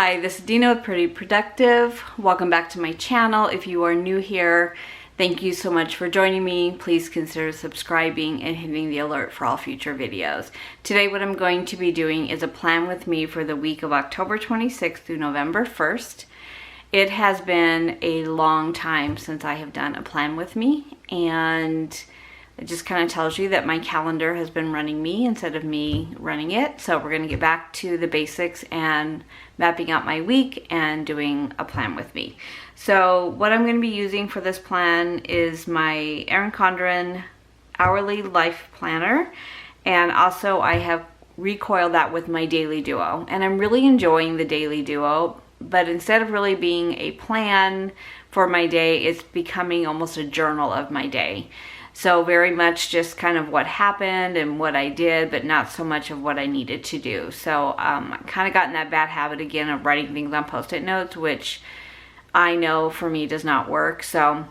Hi, this is Dina with Pretty Productive. Welcome back to my channel. If you are new here, thank you so much for joining me. Please consider subscribing and hitting the alert for all future videos. Today what I'm going to be doing is a plan with me for the week of October 26th through November 1st. It has been a long time since I have done a plan with me, and it just kind of tells you that my calendar has been running me instead of me running it. So we're going to get back to the basics and mapping out my week and doing a plan with me. So what I'm going to be using for this plan is my Erin Condren hourly life planner, and also I have recoiled that with my daily duo, and I'm really enjoying the daily duo. But instead of really being a plan for my day, it's becoming almost a journal of my day. So very much just kind of what happened and what I did, but not so much of what I needed to do. So I kind of got in that bad habit again of writing things on Post-it notes, which I know for me does not work. So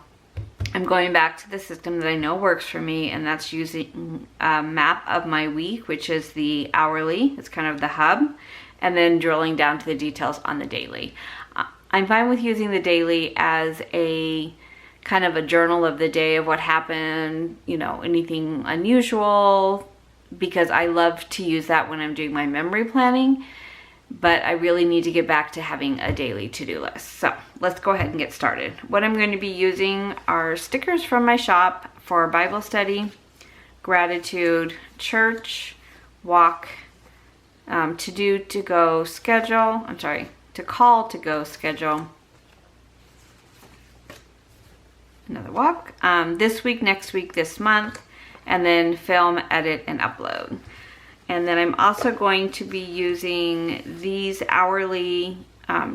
I'm going back to the system that I know works for me, and that's using a map of my week, which is the hourly. It's kind of the hub, and then drilling down to the details on the daily. I'm fine with using the daily as a kind of a journal of the day of what happened, you know, anything unusual, because I love to use that when I'm doing my memory planning, but I really need to get back to having a daily to-do list. So let's go ahead and get started. What I'm going to be using are stickers from my shop for Bible study, gratitude, church, walk, to call, to go, schedule, another walk, this week, next week, this month, and then film, edit, and upload. And then I'm also going to be using these hourly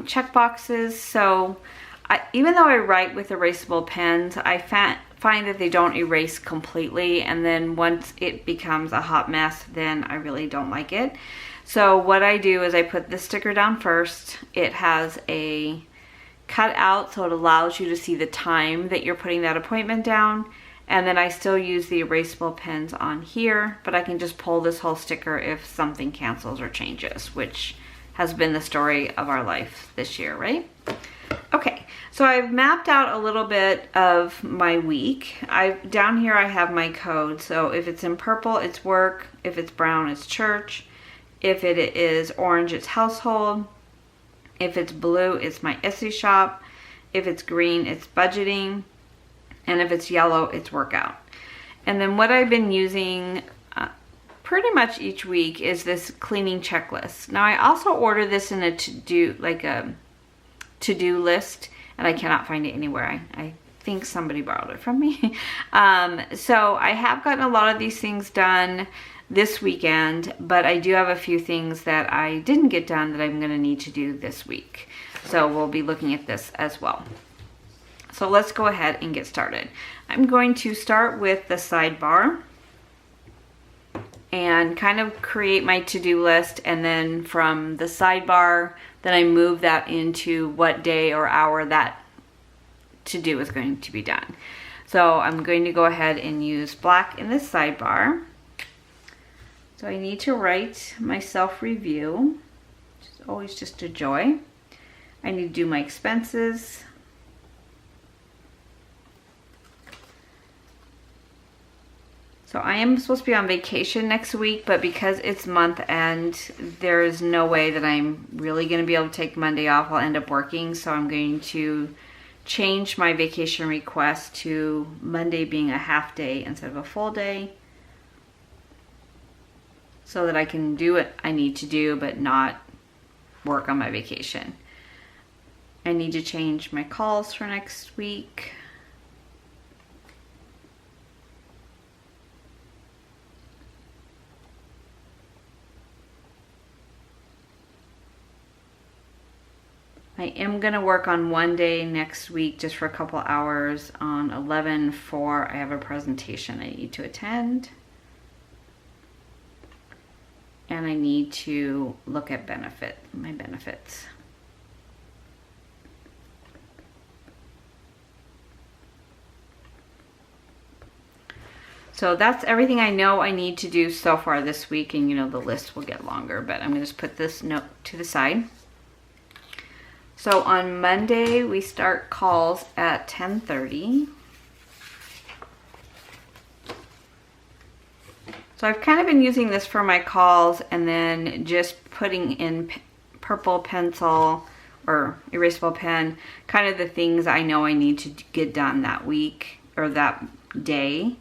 check boxes. So even though I write with erasable pens, I find that they don't erase completely, and then once it becomes a hot mess, then I really don't like it. So what I do is I put the sticker down first. It has a cut out, so it allows you to see the time that you're putting that appointment down, and then I still use the erasable pens on here, but I can just pull this whole sticker if something cancels or changes, which has been the story of our life this year, right? Okay, so I've mapped out a little bit of my week. Down here I have my code, so if it's in purple, it's work. If it's brown, it's church. If it is orange, it's household. If it's blue, it's my Etsy shop. If it's green, it's budgeting. And if it's yellow, it's workout. And then what I've been using pretty much each week is this cleaning checklist. Now I also order this in a to-do list, and I cannot find it anywhere. I think somebody borrowed it from me. So I have gotten a lot of these things done this weekend, but I do have a few things that I didn't get done that I'm going to need to do this week. So we'll be looking at this as well. So let's go ahead and get started. I'm going to start with the sidebar and kind of create my to-do list, and then from the sidebar, then I move that into what day or hour that to-do is going to be done. So I'm going to go ahead and use black in this sidebar. So I need to write my self-review, which is always just a joy. I need to do my expenses. So I am supposed to be on vacation next week, but because it's month end, there is no way that I'm really going to be able to take Monday off. I'll end up working, so I'm going to change my vacation request to Monday being a half day instead of a full day, so that I can do what I need to do but not work on my vacation. I need to change my calls for next week. I am going to work on one day next week just for a couple hours on 11/4. I have a presentation I need to attend. And I need to look at my benefits. So that's everything I know I need to do so far this week, and you know the list will get longer, but I'm going to just put this note to the side. So on Monday, we start calls at 10:30. So I've kind of been using this for my calls and then just putting in purple pencil or erasable pen, kind of the things I know I need to get done that week or that day.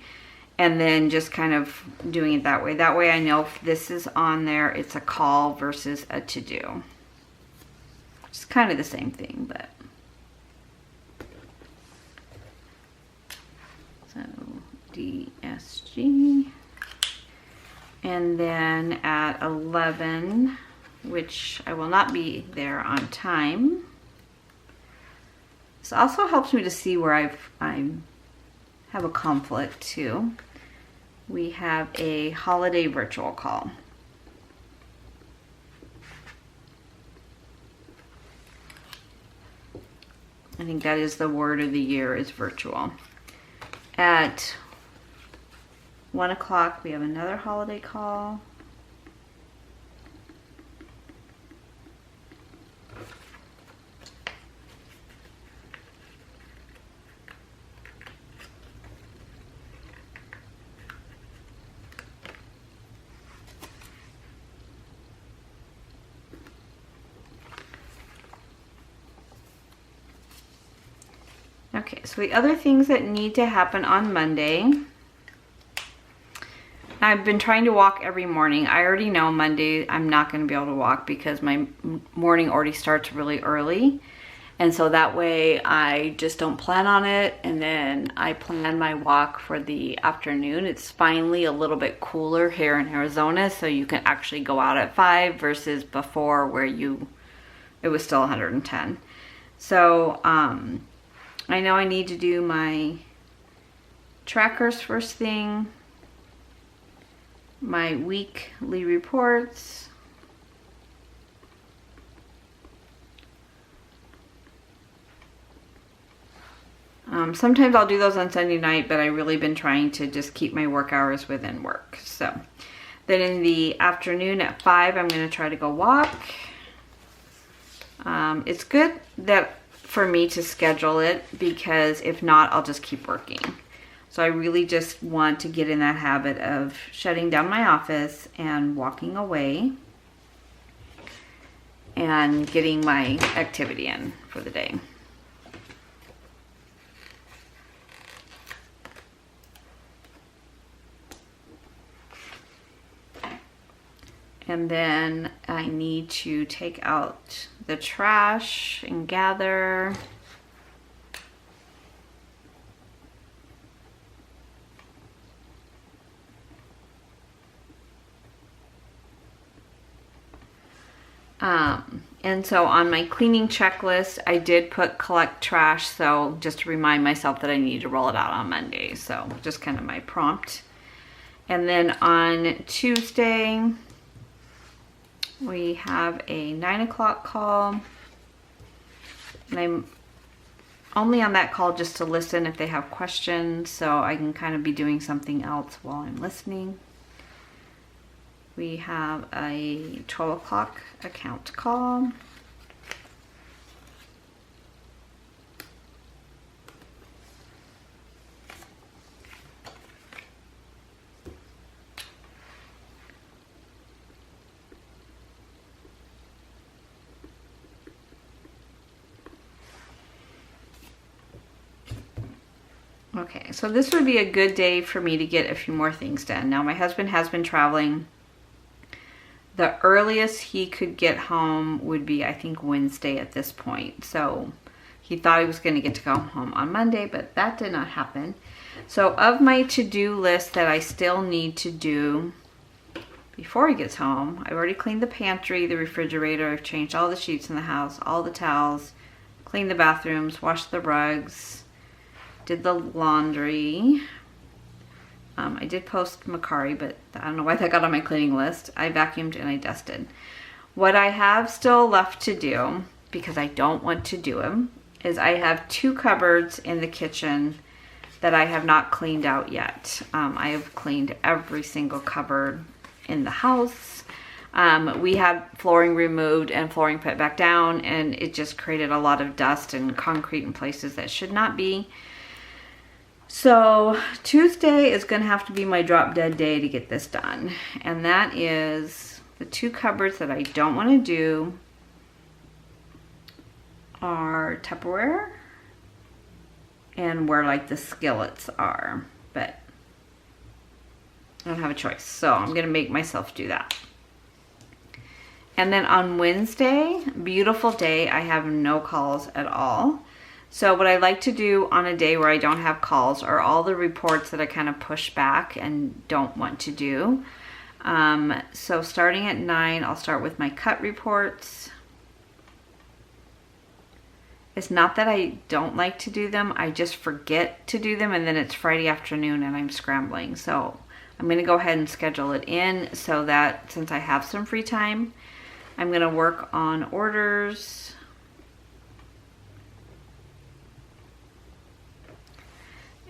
And then just kind of doing it that way. That way I know if this is on there, it's a call versus a to-do. It's kind of the same thing, but. So DSG. And then at 11, which I will not be there on time. This also helps me to see where I have a conflict too. We have a holiday virtual call. I think that is the word of the year, is virtual. At 1 o'clock, we have another holiday call. Okay, so the other things that need to happen on Monday, I've been trying to walk every morning. I already know Monday I'm not going to be able to walk because my morning already starts really early. And so that way I just don't plan on it, and then I plan my walk for the afternoon. It's finally a little bit cooler here in Arizona, so you can actually go out at 5 versus before where it was still 110. So I know I need to do my trackers first thing, my weekly reports, sometimes I'll do those on Sunday night, but I've really been trying to just keep my work hours within work. So then in the afternoon at 5, I'm going to try to go walk. It's good that for me to schedule it, because if not, I'll just keep working. So I really just want to get in that habit of shutting down my office and walking away and getting my activity in for the day. And then I need to take out the trash and gather. And so on my cleaning checklist, I did put collect trash, so just to remind myself that I need to roll it out on Monday. So just kind of my prompt. And then on Tuesday, we have a 9 o'clock call, and I'm only on that call just to listen if they have questions, so I can kind of be doing something else while I'm listening. We have a 12 o'clock account call. Okay, so this would be a good day for me to get a few more things done. Now, my husband has been traveling. The earliest he could get home would be, I think, Wednesday at this point. So he thought he was going to get to go home on Monday, but that did not happen. So of my to-do list that I still need to do before he gets home, I've already cleaned the pantry, the refrigerator. I've changed all the sheets in the house, all the towels, cleaned the bathrooms, washed the rugs, did the laundry. I did post Macari, but I don't know why that got on my cleaning list. I vacuumed and I dusted. What I have still left to do, because I don't want to do them, is I have 2 cupboards in the kitchen that I have not cleaned out yet. I have cleaned every single cupboard in the house. We had flooring removed and flooring put back down, and it just created a lot of dust and concrete in places that should not be. So Tuesday is going to have to be my drop dead day to get this done. And that is the 2 cupboards that I don't want to do are Tupperware and where like the skillets are. But I don't have a choice. So I'm going to make myself do that. And then on Wednesday, beautiful day, I have no calls at all. So what I like to do on a day where I don't have calls are all the reports that I kind of push back and don't want to do. So starting at 9, I'll start with my cut reports. It's not that I don't like to do them, I just forget to do them, and then it's Friday afternoon and I'm scrambling. So I'm going to go ahead and schedule it in so that since I have some free time, I'm going to work on orders.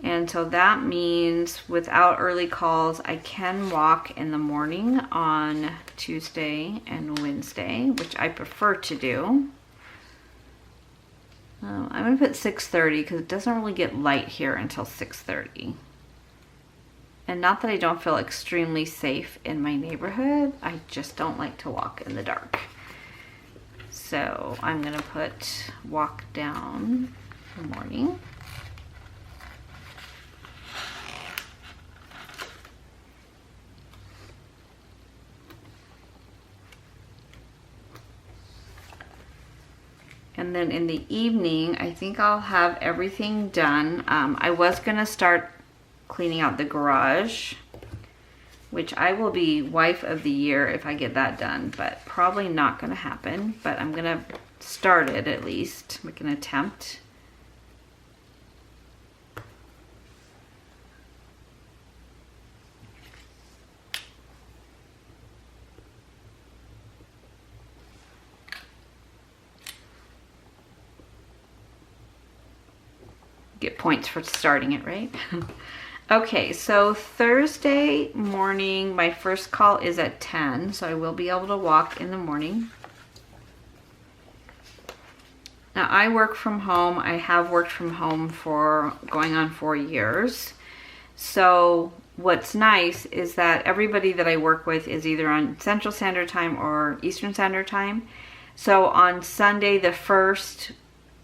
And so that means without early calls, I can walk in the morning on Tuesday and Wednesday, which I prefer to do. I'm going to put 6:30 because it doesn't really get light here until 6:30. And not that I don't feel extremely safe in my neighborhood, I just don't like to walk in the dark. So I'm going to put walk down in the morning. And then in the evening, I think I'll have everything done. I was going to start cleaning out the garage, which I will be wife of the year if I get that done, but probably not going to happen. But I'm going to start it at least, make an attempt. Get points for starting it, right? Okay, so Thursday morning, my first call is at 10, so I will be able to walk in the morning. Now, I work from home. I have worked from home for going on 4 years. So what's nice is that everybody that I work with is either on Central Standard Time or Eastern Standard Time. So on Sunday the 1st,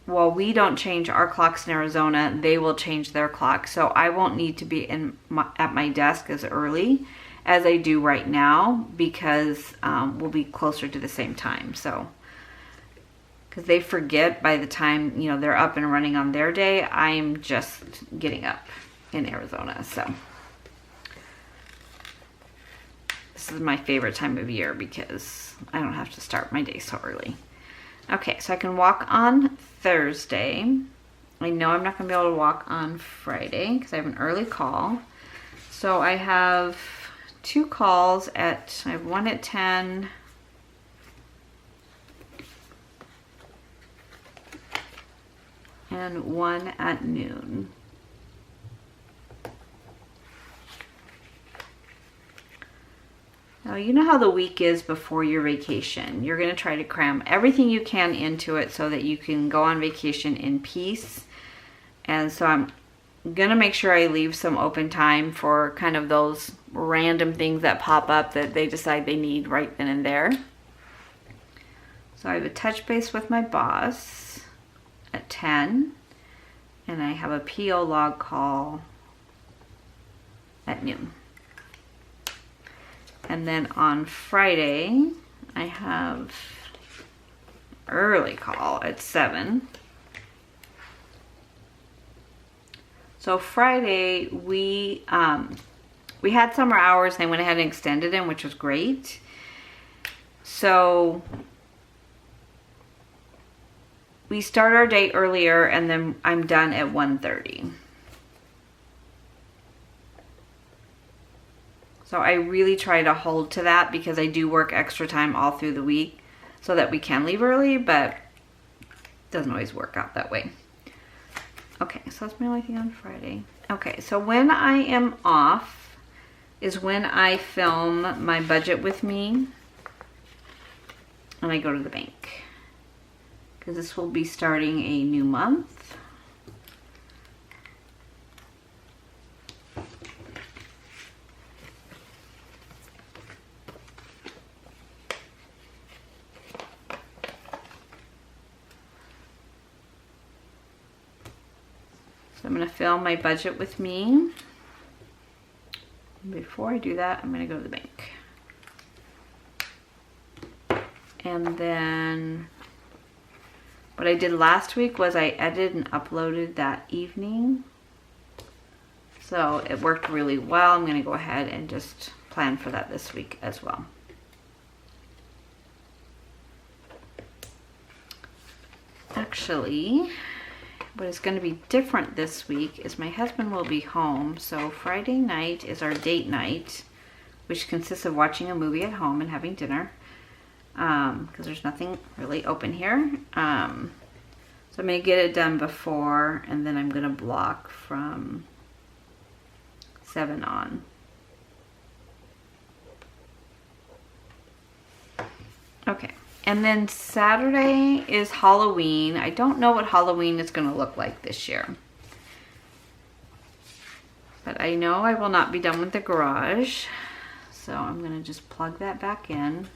well, we don't change our clocks in Arizona, they will change their clock. So I won't need to be at my desk as early as I do right now because we'll be closer to the same time. So, because they forget by the time, you know, they're up and running on their day, I'm just getting up in Arizona. So this is my favorite time of year because I don't have to start my day so early. Okay, so I can walk on Thursday. I know I'm not going to be able to walk on Friday because I have an early call. So I have 2 calls I have one at 10. And one at noon. Now, you know how the week is before your vacation. You're going to try to cram everything you can into it so that you can go on vacation in peace. And so I'm going to make sure I leave some open time for kind of those random things that pop up that they decide they need right then and there. So I have a touch base with my boss at 10. And I have a PO log call at noon. And then on Friday, I have early call at 7. So Friday, we had summer hours and I went ahead and extended them, which was great. So we start our day earlier and then I'm done at 1:30. So I really try to hold to that because I do work extra time all through the week so that we can leave early, but it doesn't always work out that way. Okay, so that's my only thing on Friday. Okay, so when I am off is when I film my budget with me. and I go to the bank. Because this will be starting a new month. So I'm going to fill my budget with me. Before I do that, I'm going to go to the bank. And then what I did last week was I edited and uploaded that evening. So it worked really well. I'm going to go ahead and just plan for that this week as well. Actually, what is going to be different this week is my husband will be home. So Friday night is our date night, which consists of watching a movie at home and having dinner. Because there's nothing really open here. So I'm going to get it done before, and then I'm going to block from 7 on. Okay. And then Saturday is Halloween. I don't know what Halloween is going to look like this year. But I know I will not be done with the garage. So I'm going to just plug that back in.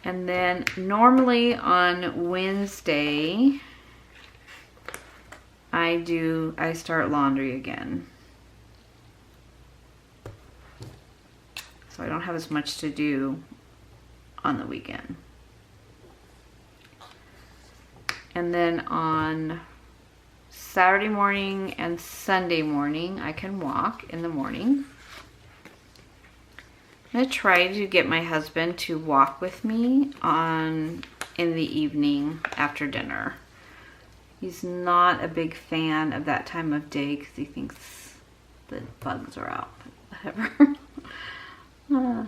And then normally on Wednesday, I start laundry again. So I don't have as much to do on the weekend. And then on Saturday morning and Sunday morning, I can walk in the morning. I'm going to try to get my husband to walk with me in the evening after dinner. He's not a big fan of that time of day because he thinks the bugs are out. Whatever. I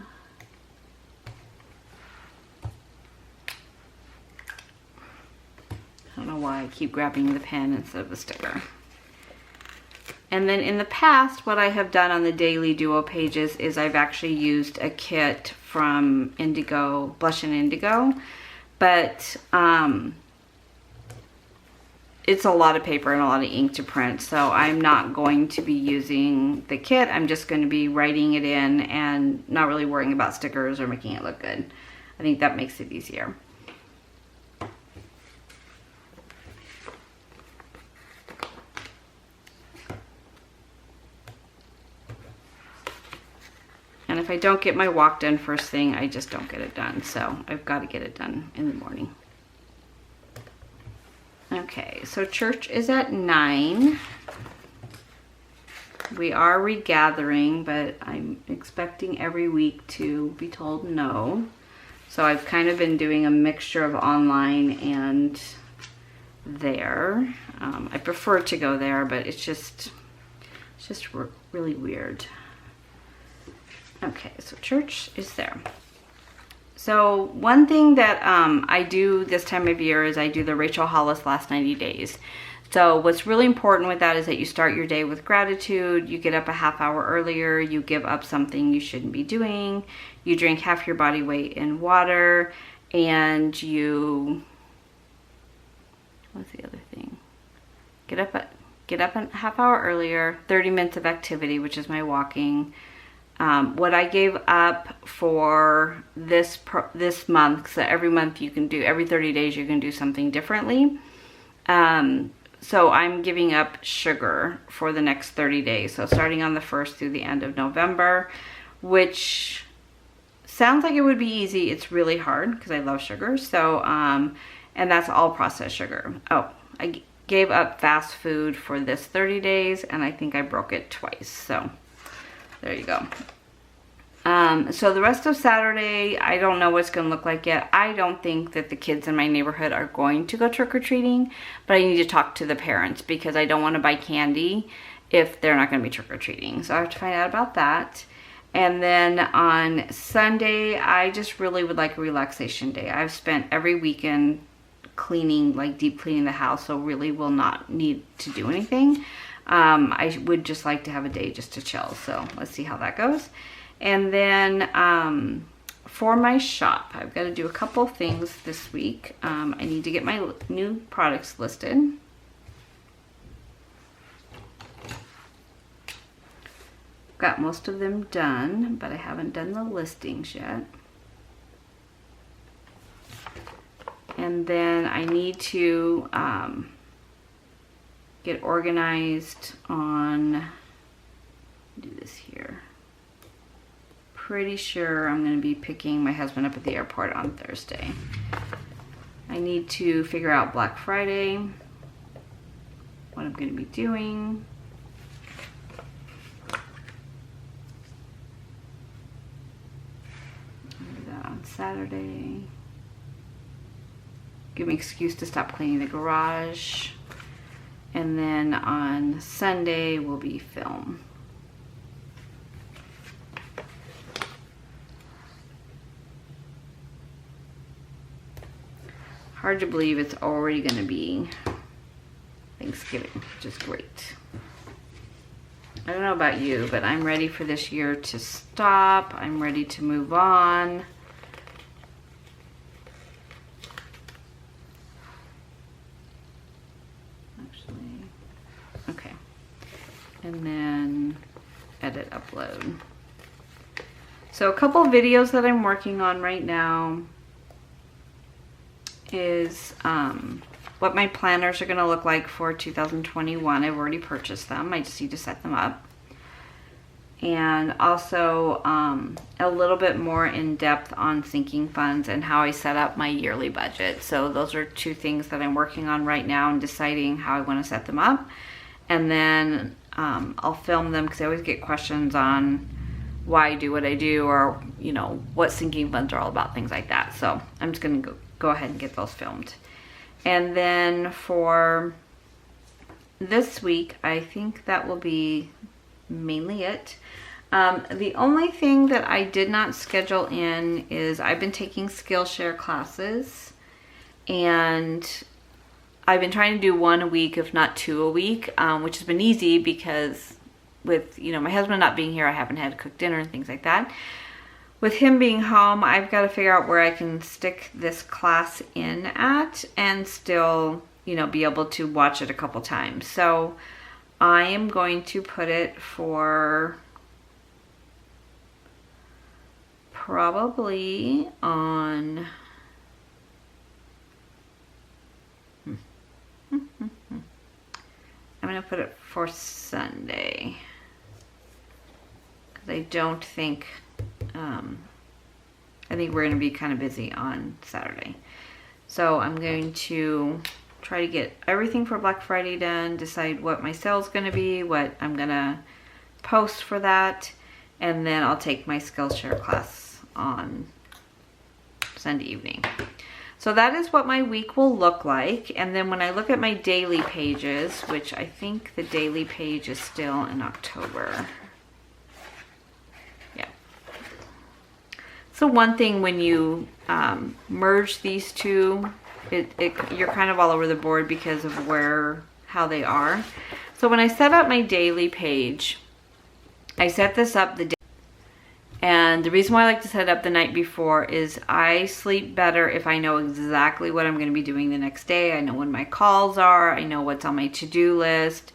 don't know why I keep grabbing the pen instead of the sticker. And then in the past, what I have done on the daily duo pages is I've actually used a kit from Indigo, Blush and Indigo, but it's a lot of paper and a lot of ink to print, so I'm not going to be using the kit. I'm just going to be writing it in and not really worrying about stickers or making it look good. I think that makes it easier. And if I don't get my walk done first thing, I just don't get it done. So I've got to get it done in the morning. Okay, so church is at 9. We are regathering, but I'm expecting every week to be told no. So I've kind of been doing a mixture of online and there. I prefer to go there, but it's just really weird. Okay, so church is there. So one thing that I do this time of year is I do the Rachel Hollis Last 90 Days. So what's really important with that is that you start your day with gratitude, you get up a half hour earlier, you give up something you shouldn't be doing, you drink half your body weight in water, and you, what's the other thing? Get up a half hour earlier, 30 minutes of activity, which is my walking. What I gave up for this month, so every month you can do, every 30 days you can do something differently. So I'm giving up sugar for the next 30 days. So starting on the 1st through the end of November, which sounds like it would be easy. It's really hard because I love sugar. So, and that's all processed sugar. Oh, I gave up fast food for this 30 days and I think I broke it twice. So there you go. So the rest of Saturday, I don't know what it's going to look like yet. I don't think that the kids in my neighborhood are going to go trick-or-treating, but I need to talk to the parents because I don't want to buy candy if they're not going to be trick-or-treating. So I have to find out about that. And then on Sunday, I just really would like a relaxation day. I've spent every weekend cleaning, like deep cleaning the house, so really will not need to do anything. I would just like to have a day just to chill, so let's see how that goes. And then for my shop, I've got to do a couple things this week. I need to get my new products listed. Got most of them done, but I haven't done the listings yet. And then I need to get organized on, do this here. Pretty sure I'm going to be picking my husband up at the airport on Thursday. I need to figure out Black Friday, what I'm going to be doing. I'll do that on Saturday. Give me an excuse to stop cleaning the garage. And then on Sunday will be film. Hard to believe it's already going to be Thanksgiving, which is great. I don't know about you, but I'm ready for this year to stop. I'm ready to move on. Actually, okay. And then edit, upload. So a couple videos that I'm working on right now is what my planners are going to look like for 2021. I've already purchased them. I just need to set them up. And also a little bit more in depth on sinking funds and how I set up my yearly budget. So those are two things that I'm working on right now and deciding how I want to set them up. And then I'll film them because I always get questions on why I do what I do, or you know what sinking funds are all about, things like that. So I'm just going to go ahead and get those filmed. And then for this week, I think that will be mainly it. The only thing that I did not schedule in is I've been taking Skillshare classes, and I've been trying to do one a week, if not two a week, which has been easy because with, you know, my husband not being here, I haven't had to cook dinner and things like that. With him being home, I've got to figure out where I can stick this class in at and still, you know, be able to watch it a couple times. So I am going to put it for probably on I'm going to put it for Sunday because I don't think I think we're going to be kind of busy on Saturday. So I'm going to try to get everything for Black Friday done, decide what my sale's going to be, what I'm going to post for that, and then I'll take my Skillshare class on Sunday evening. So that is what my week will look like. And then when I look at my daily pages, which I think the daily page is still in October. Yeah. So one thing when you merge these two, you're kind of all over the board because of how they are. So when I set up my daily page, I set this up the day. And the reason why I like to set it up the night before is I sleep better if I know exactly what I'm going to be doing the next day. I know when my calls are. I know what's on my to-do list.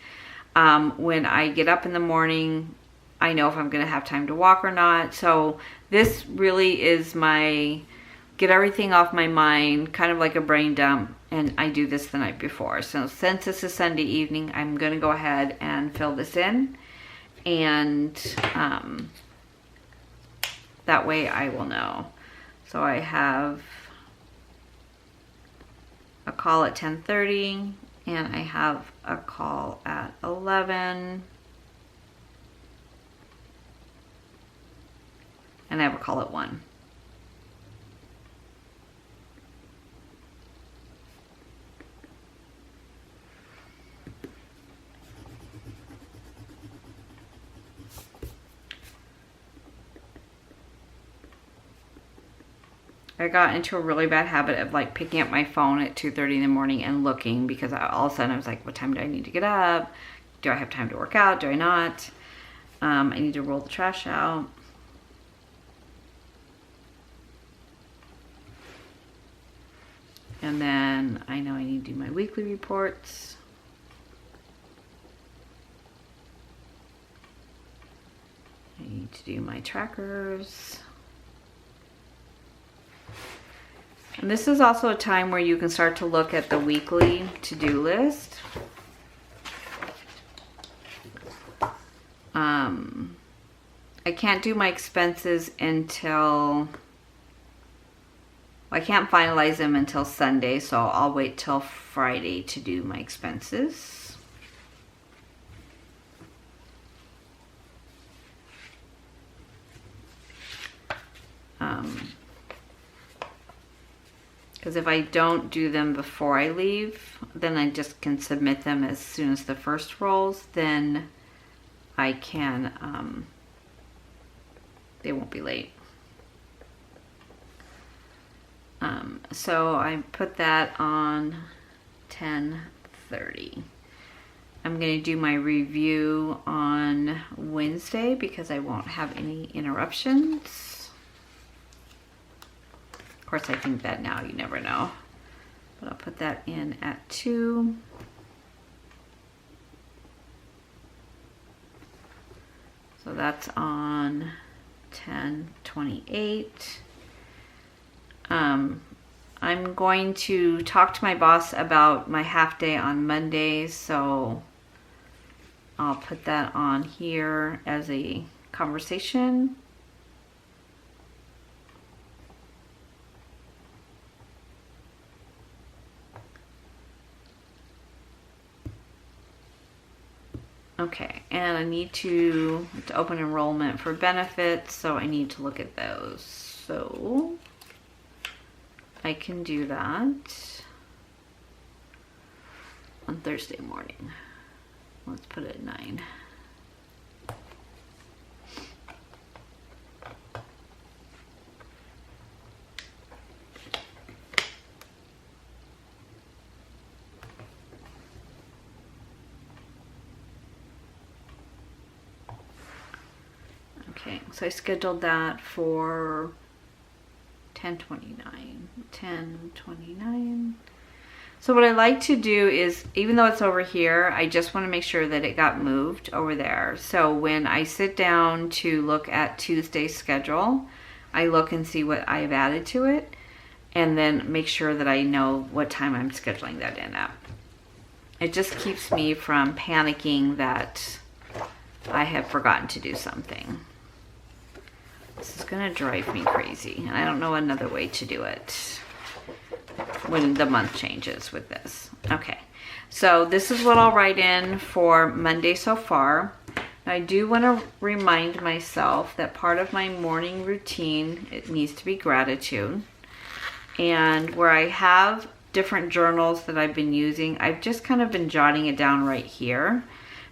When I get up in the morning, I know if I'm going to have time to walk or not. So this really is my get everything off my mind, kind of like a brain dump. And I do this the night before. So since this is Sunday evening, I'm going to go ahead and fill this in. And that way I will know. So I have a call at 10:30 and I have a call at 11 and I have a call at 1. I got into a really bad habit of like picking up my phone at 2:30 in the morning and looking, because all of a sudden I was like, what time do I need to get up? Do I have time to work out? Do I not? I need to roll the trash out. And then I know I need to do my weekly reports. I need to do my trackers. And this is also a time where you can start to look at the weekly to-do list. I can't do my expenses until, I can't finalize them until Sunday, so I'll wait till Friday to do my expenses. Because if I don't do them before I leave, then I just can submit them as soon as the first rolls, then I can, they won't be late. So I put that on 10:30. I'm going to do my review on Wednesday because I won't have any interruptions. Of course, I think that now, you never know. But I'll put that in at 2. So that's on 10:28. I'm going to talk to my boss about my half day on Mondays, so I'll put that on here as a conversation. Okay, and I need to open enrollment for benefits, so I need to look at those. So I can do that on Thursday morning. Let's put it at 9. Okay, so I scheduled that for 10:29. So what I like to do is, even though it's over here, I just want to make sure that it got moved over there. So when I sit down to look at Tuesday's schedule, I look and see what I have added to it, and then make sure that I know what time I'm scheduling that in at. It just keeps me from panicking that I have forgotten to do something. This is gonna drive me crazy, and I don't know another way to do it when the month changes with this. Okay, so this is what I'll write in for Monday so far. I do want to remind myself that part of my morning routine, it needs to be gratitude. And where I have different journals that I've been using, I've just kind of been jotting it down right here,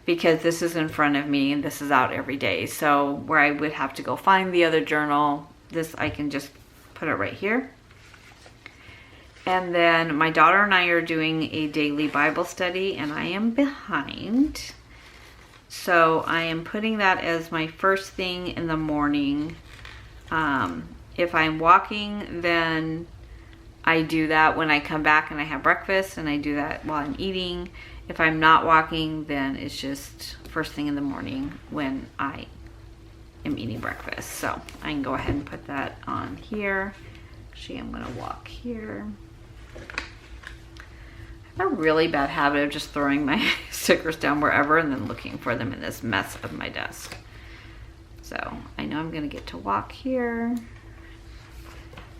because this is in front of me and this is out every day. So where I would have to go find the other journal, this I can just put it right here. And then my daughter and I are doing a daily Bible study, and I am behind. So I am putting that as my first thing in the morning. If I'm walking, then I do that when I come back and I have breakfast, and I do that while I'm eating. If I'm not walking, then it's just first thing in the morning when I am eating breakfast. So I can go ahead and put that on here. Actually, I'm gonna walk here. I have a really bad habit of just throwing my stickers down wherever and then looking for them in this mess of my desk. So I know I'm gonna get to walk here.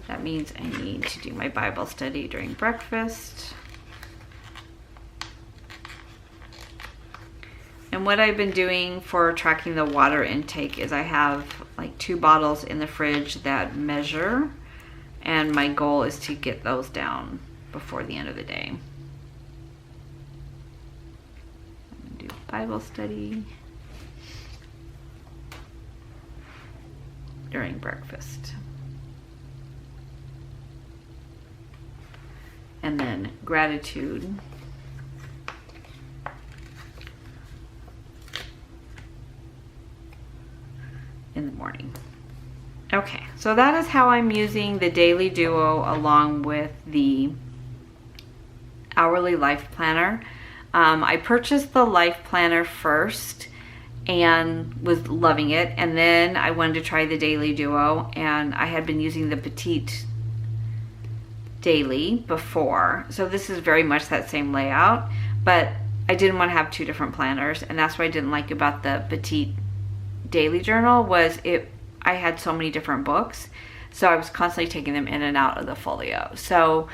That means I need to do my Bible study during breakfast. And what I've been doing for tracking the water intake is I have like 2 bottles in the fridge that measure, and my goal is to get those down before the end of the day. I'm gonna do Bible study during breakfast. gratitude. In the morning. Okay, so that is how I'm using the Daily Duo along with the Hourly Life Planner. I purchased the Life Planner first and was loving it, and then I wanted to try the Daily Duo, and I had been using the Petite Daily before, so this is very much that same layout, but I didn't want to have two different planners, and that's what I didn't like about the Petite Daily Journal was I had so many different books, so I was constantly taking them in and out of the folio. So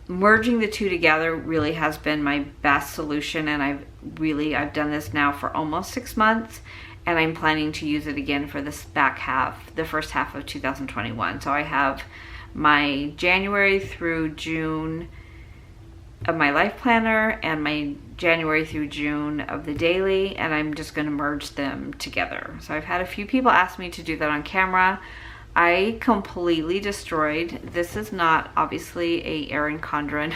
merging the two together really has been my best solution, and I've done this now for almost 6 months, and I'm planning to use it again for this the first half of 2021. So I have my January through June of my Life Planner and my January through June of the daily, and I'm just going to merge them together. So I've had a few people ask me to do that on camera. I completely destroyed. This is not obviously a Erin Condren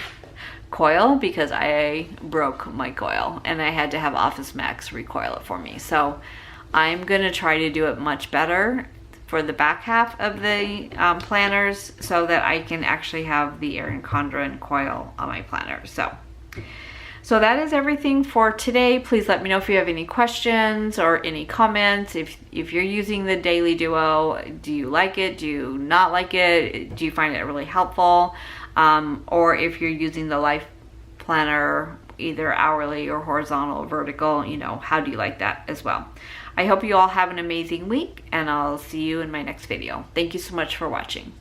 coil because I broke my coil and I had to have Office Max recoil it for me. So I'm going to try to do it much better for the back half of the planners so that I can actually have the Erin Condren coil on my planner. So that is everything for today. Please let me know if you have any questions or any comments. If you're using the Daily Duo, do you like it? Do you not like it? Do you find it really helpful? Or if you're using the Life Planner, either hourly or horizontal or vertical, how do you like that as well? I hope you all have an amazing week, and I'll see you in my next video. Thank you so much for watching.